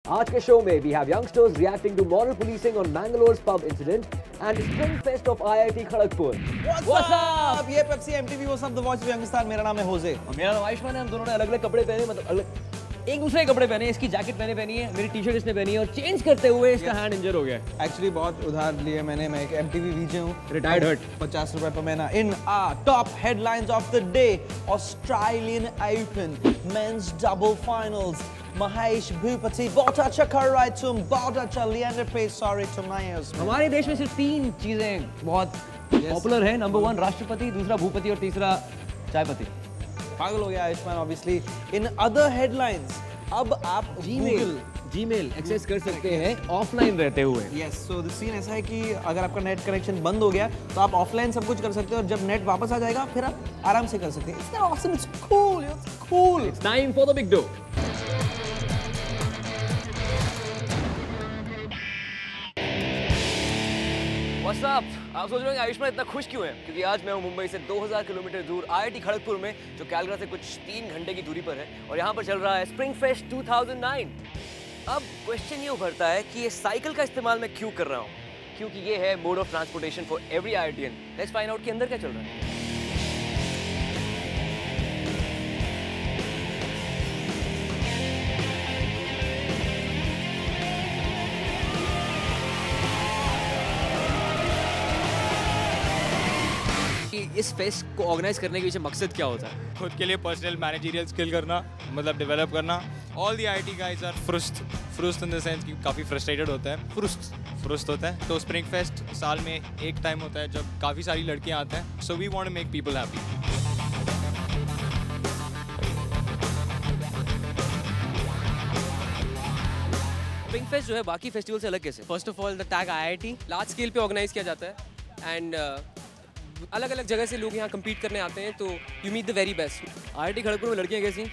आज के शो में we have youngsters reacting to moral policing on Mangalore's pub incident and Spring Fest of IIT Kharagpur. What's up? ये Pepsi MTV वो सब the voice of youngster. मेरा नाम है होजे और मेरा नाम आयुष्मान है। हम दोनों ने अलग-अलग कपड़े पहने, मतलब अलग एक दूसरे के कपड़े पहने। इसकी जैकेट मैंने पहनी है, मेरी टी-शर्ट इसने पहनी है और चेंज करते हुए इसका हैंड इंजर हो गया है। एक्चुअली बहुत उधार लिए मैंने। मैं एक MTV VJ हूँ, रिटायर्ड हर्ट। 50 रुपए पर महीना। In top headlines of the day, Australian Open men's double finals, Mahesh Bhupathi बहुत अच्छा कर रहा है, तुम बहुत अच्छा। Leander Paes, sorry to my. हमारे देश में सिर्फ 3 चीजें बहुत पॉपुलर है। नंबर 1 राष्ट्रपति, दूसरा भूपति और तीसरा चायपति। पागल हो गया Ayushman obviously. In other headlines, अब आप जीमेल एक्सेस कर सकते हैं ऑफलाइन रहते हुए। यस, सो द सीन ऐसा है कि अगर आपका नेट कनेक्शन बंद हो गया तो आप ऑफलाइन सब कुछ कर सकते हो और जब नेट वापस आ जाएगा फिर आप आराम से कर सकते हैं। It's awesome, it's cool, it's cool. It's time for the big do. What's up? आप सोच रहे होंगे आयुष्मान इतना खुश क्यों है? क्योंकि आज मैं हूँ मुंबई से 2000 किलोमीटर दूर IIT खड़गपुर में, जो कैलकाटा से कुछ 3 घंटे की दूरी पर है, और यहाँ पर चल रहा है स्प्रिंग फेस्ट 2009। अब क्वेश्चन ये उभरता है कि ये साइकिल का इस्तेमाल मैं क्यों कर रहा हूँ? क्योंकि ये है mode of transportation for every IITian। Let's find out कि अंदर क्या चल रहा है। इस फेस्ट को ऑर्गेनाइज करने के पीछे मकसद क्या होता है? खुद के लिए पर्सनल मैनेजरियल स्किल करना, मतलब डेवलप करना। All the IIT guys are frust in the sense कि काफ़ी फ्रस्ट्रेटेड होता है, फ्रुस्ट होता है। तो स्प्रिंग फेस्ट साल में एक टाइम होता है जब काफ़ी सारी लड़कियां आते हैं। So we want to make people happy. Spring fest जो है बाकी फेस्टिवल से अलग कैसे? First of all the tag IIT large scale पे ऑर्गेनाइज किया जाता है एंड अलग अलग जगह से लोग यहाँ कम्पीट करने आते हैं, तो you meet the very best. IIT Kharagpur में लड़कियाँ कैसी?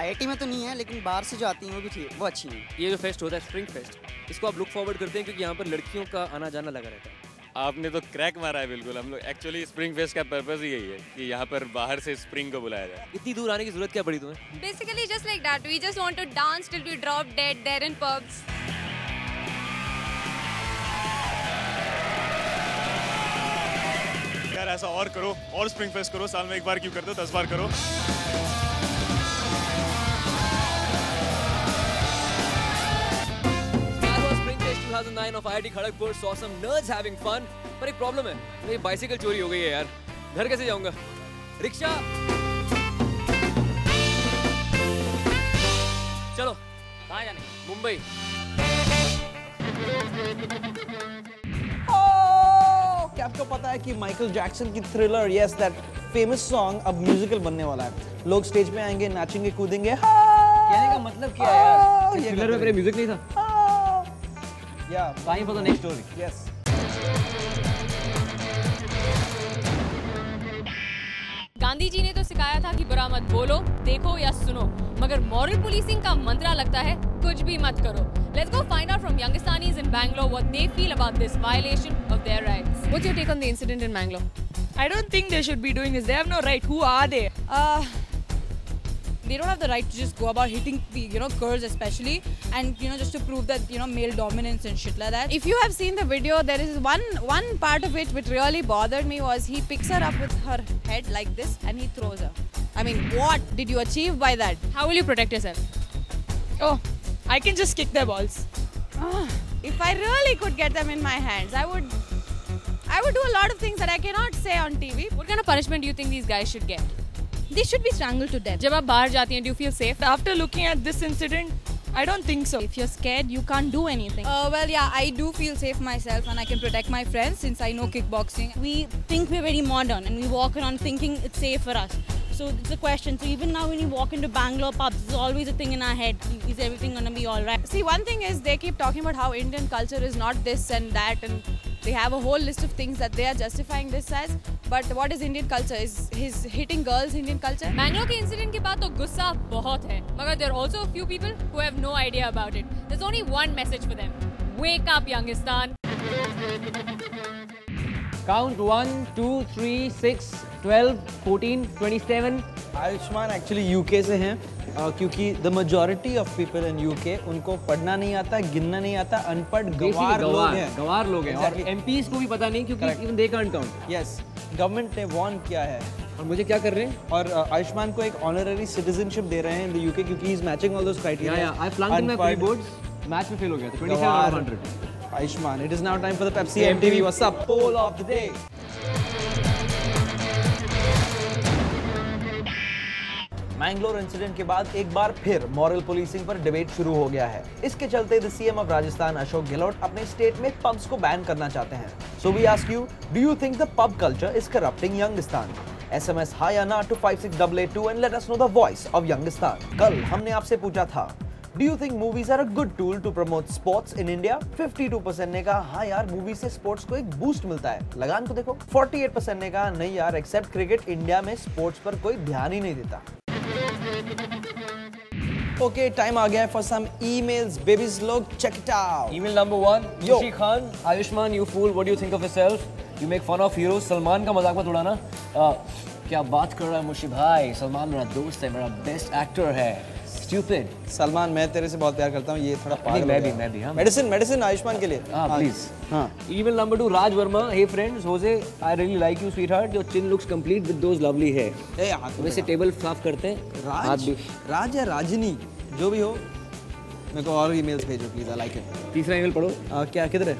IIT में तो नहीं है, लेकिन बाहर से जो आती हैं वो भी ठीक, वो अच्छी हैं। ये जो फेस्ट होता है स्प्रिंग फेस्ट, इसको आप लुक फॉरवर्ड करते हैं क्योंकि यहाँ पर लड़कियों का आना जाना लगा रहता है। आपने तो क्रैक मारा है बिल्कुल। हम लोग एक्चुअली स्प्रिंग फेस्ट का पर्पस ही यही है कि यहाँ पर बाहर से स्प्रिंग को बुलाया जाए। इतनी दूर आने की जरूरत क्या पड़ी तुम्हें? Basically just like that. We just want to dance till we drop dead there in pubs. यार ऐसा और करो, और स्प्रिंग फेस्ट करो। साल में एक बार क्यों करते हो, 10 बार करो। Spring Fest 2009 of IIT Kharagpur saw some nerds having fun, पर एक प्रॉब्लम है, मेरी बाइसिकल चोरी हो गई है यार। घर कैसे जाऊंगा? रिक्शा। चलो, कहाँ जाने? मुंबई। क्या आपको पता है कि माइकल जैक्सन की thriller, yes that famous song, अब म्यूजिकल बनने वाला है। लोग स्टेज पे आएंगे, नाचेंगे, कूदेंगे। कहने का मतलब क्या है यार? थ्रिलर में पहले म्यूजिक नहीं था? या time for the next story. Yes. Gandhi ji ने तो सिखाया था कि बुरा मत बोलो, देखो या सुनो, मगर मॉरल पुलिसिंग का मंत्रा लगता है कुछ भी मत करो। Let's go find out from Youngstanis in Bangalore what they feel about this violation of their rights. What's your take on the incident in Bangalore? I don't think they should be doing this. They have no right. Who are they? They don't have the right to just go about hitting, girls especially, and just to prove that male dominance and shit like that. If you have seen the video, there is one part of it which really bothered me was he picks her up with her head like this and he throws her. I mean, what did you achieve by that? How will you protect yourself? Oh, I can just kick their balls. If I really could get them in my hands, I would do a lot of things that I cannot say on TV. What kind of punishment do you think these guys should get? They should be strangled to death. जब आप बाहर जाती हैं, do you feel safe? After looking at this incident, I don't think so. If you're scared, you can't do anything. Well, yeah, I do feel safe myself and I can protect my friends since I know kickboxing. We think we're very modern and we walk around thinking it's safe for us. So it's a question. So even now when you walk into Bangalore pubs, there's always a thing in our head. Is everything going to be all right? See, one thing is they keep talking about how Indian culture is not this and that, and they have a whole list of things that they are justifying this as. But what is Indian culture? Is hitting girls Indian culture? Bangalore के incident के बाद तो गुस्सा बहुत है, मगर there are also a few people who have no idea about it. There's only one message for them: wake up, Youngistan. Count 1, 2, 3, 6, 12, 14, 27. Ayushman actually UK से हैं क्योंकि the majority of people in UK उनको पढ़ना नहीं आता, गिनना नहीं आता, अनपढ़ गवार लोग हैं। गवार लोग हैं और MPs को भी पता नहीं क्योंकि even they can't count. Yes, government ने वार्न किया है। और मुझे क्या कर रहे हैं? और आयुष्मान को एक ऑनररी सिटीजनशिप दे रहे हैं इन द यूके क्योंकि he is matching all those criteria. I flunked in my pre-boards. Match में फेल हो गया था 27 out of 100. Ayushman, it is now time for the Pepsi MTV What's Up poll of the day. Mangalore incident के बाद एक बार फिर moral policing पर debate शुरू हो गया है। इसके चलते the CM of Rajasthan Ashok Gehlot अपने स्टेट में पब्स को बैन करना चाहते हैं। So we ask you, do you think the pub culture is corrupting Youngistan? SMS hi या ना to 56882 and let us know the voice of Youngistan. कल हमने आपसे पूछा था, Do you think movies are a good tool to promote sports in India? 52% ने कहा हाँ यार, मूवी से स्पोर्ट्स को एक बूस्ट मिलता है। लगान को देखो। 48% ने कहा नहीं यार, एक्सेप्ट क्रिकेट इंडिया में स्पोर्ट्स पर कोई ध्यान ही नहीं देता। Okay, टाइम आ गया है for some emails, babies लोग check it out. Email number 1, Yoshi Khan, Ayushman, you fool, what do you think of yourself? You make fun of heroes. Salman का मजाक मत उड़ाना। क्या बात कर रहा है मुशी भाई? सलमान मेरा दोस्त है, मेरा बेस्ट एक्टर है। Stupid. सलमान, मैं तेरे से बहुत प्यार करता हूँ, ये थोड़ा पागल मैं भी हाँ। मेडिसिन आयुष्मान के लिए। प्लीज। हाँ। Email number 2, Raj Verma, hey friends, Jose, I really like you sweetheart. Your chin looks complete with those lovely hair. वैसे टेबल साफ करते हैं। राज या राजनी, जो भी हो, मेरे को और ईमेल्स भेजो प्लीज, आई लाइक इट। तीसरा ईमेल पढ़ो। क्या किधर है?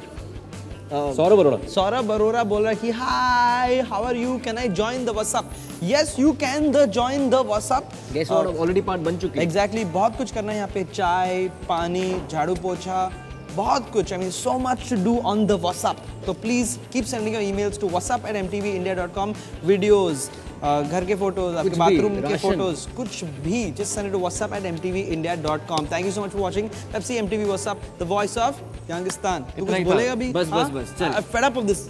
सौरभ अरोड़ा बोल रहा है कि hi, how are you, can I join the WhatsApp? Yes you can the join the WhatsApp. Guess what, already part बन चुकी है। एग्जैक्टली, बहुत कुछ करना है यहाँ पे, चाय पानी झाड़ू पोछा बहुत कुछ। I mean so much to do on the WhatsApp. तो please keep sending your emails to whatsapp@mtvindia.com। Videos, घर के फोटोज, आपके बाथरूम के फोटोज, कुछ भी, just send it to whatsapp@mtvindia.com। Thank you so much for watching Pepsi MTV What's Up, the voice of Youngistan. तू कुछ बोलेगा अभी? बस चल। I'm fed up of this.